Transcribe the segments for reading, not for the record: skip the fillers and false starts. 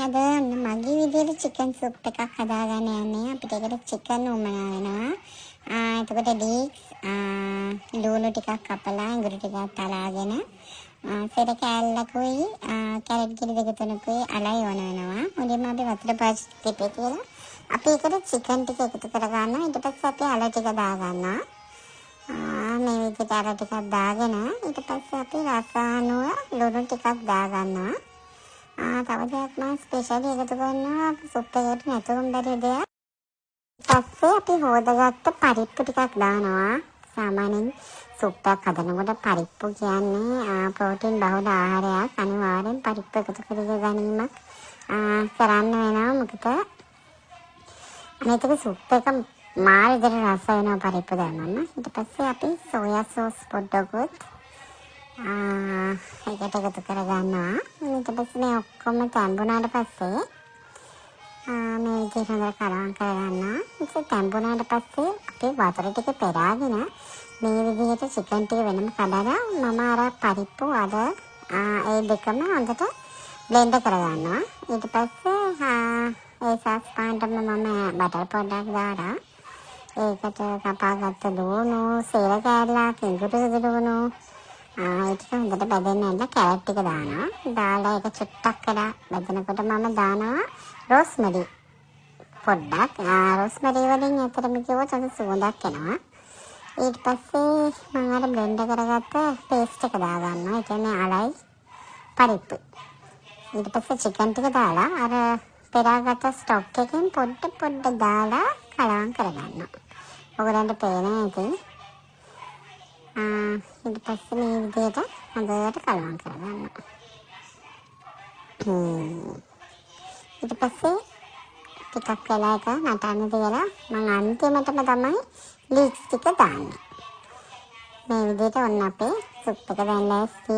අද මගේ විදියට චිකන් සුප් එකක් හදාගන්න යන්නේ. අපිට ඒකට චිකන් උමනා වෙනවා. එතකොට ඩීක්ස් ලුණු ටිකක් කපලා ඉඟුරු ටිකක් තලාගෙන සෙර කෑල්ලකුයි කැරට් කිරි දෙක තුනකුයි අලයි ඕන වෙනවා. මුලින්ම අපි වතුර පාවිච්චි කරේ කියලා. අපි ඒකට චිකන් ටික එකතු කරගන්නවා. ඊට පස්සේ අපි අල ටික දාගන්නවා. මේ විදිහට අල ටිකක් දාගෙන ඊට පස්සේ අපි රස අනුව ලුණු ටිකක් දාගන්නවා. තව දෙයක් මම ස්පෙෂලි එකතු කරනවා සුප් එකට නැතුවම බැරි දෙයක්. පස්සේ අපි හොදගත්ත පරිප්පු ටිකක් දානවා. සාමාන්‍යයෙන් සුප් එකක් හදනකොට පරිප්පු කියන්නේ ප්‍රෝටීන් බහුල ආහාරයක්. අනිවාර්යෙන් පරිප්පු එකතු කරගෙන ගැනීමක් කරන්න වෙනවා. මොකද මේක සුප් එක මාල් විදිහට රස වෙනවා පරිප්පු දානම. ඊට පස්සේ අපි සෝයා සෝස් පොඩ්ඩකුත් ඒකට එකතු කරගන්නවා. ඊට පස්සේ මේ ඔක්කොම තැඹුණාට පස්සේ මේ විදිහට හොඳට කලවම් කරගන්නවා. ඒක තැඹුණාට පස්සේ අපි වතුර ටික පෙරාගෙන මේ විදිහට චිකන් ටික වෙනම කඩලා මම අර පරිප්පු අර ඒ දෙකම හොඳට බ්ලෙන්ඩ් කරගන්නවා. ඊට පස්සේ ඒ සස් පාන්ටම මම බටර් පොඩ්ඩක් දාලා ඒකට කපාගත්ත ලුණු සේර කෑල්ලක් ඉඟුරු සුදු ඒක හොඳට බෙදෙන්න කැරට් ටික දානවා. දාලා ඒක චුට්ටක් කරලා බෙදනකොට මම දානවා රෝස්මෙරි පොඩ්ඩක්. රෝස්මෙරි වලින් ඇත්තටම කිව්වොත් හොඳ සුවඳක් එනවා. ඊට පස්සේ මම අර බ්ලෙන්ඩ් කරගත්ත පේස්ට් එක දාගන්නවා. ඒ කියන්නේ අලයි පරිප්පු. ඊට පස්සේ චිකන් ටික දාලා අර පෙරාගත්ත ස්ටොක් එකෙන් පොඩ්ඩ දාලා කලවම් කරගන්නවා. ඔයගලන්ට පේනවා ඉතින්. ඊට පස්සේ මේ විදිහට හොඳට කලවම් කරගන්නවා. ඊට පස්සේ ටිකක් වෙලා එක නටන්න තියලා මම අන්තිමටම තමයි ලීක්ස් ටික දාන්නේ. මේ විදිහට ඔන්න අපේ සුප් එක දැන් ලෑස්ති.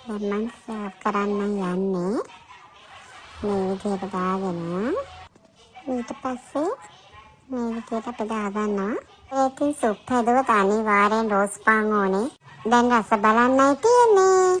දැන් මම සර්ව් කරන්න යන්නේ. මේ විදිහට දාගෙන ඊට පස්සේ මේ විදිහට අපි දාගන්නවා. ඒකෙන් සුප් හදුවත් අනිවාර්යෙන් රෝස් පාන් ඕනේ. දැන් රස බලන්නයි තියෙන්නේ.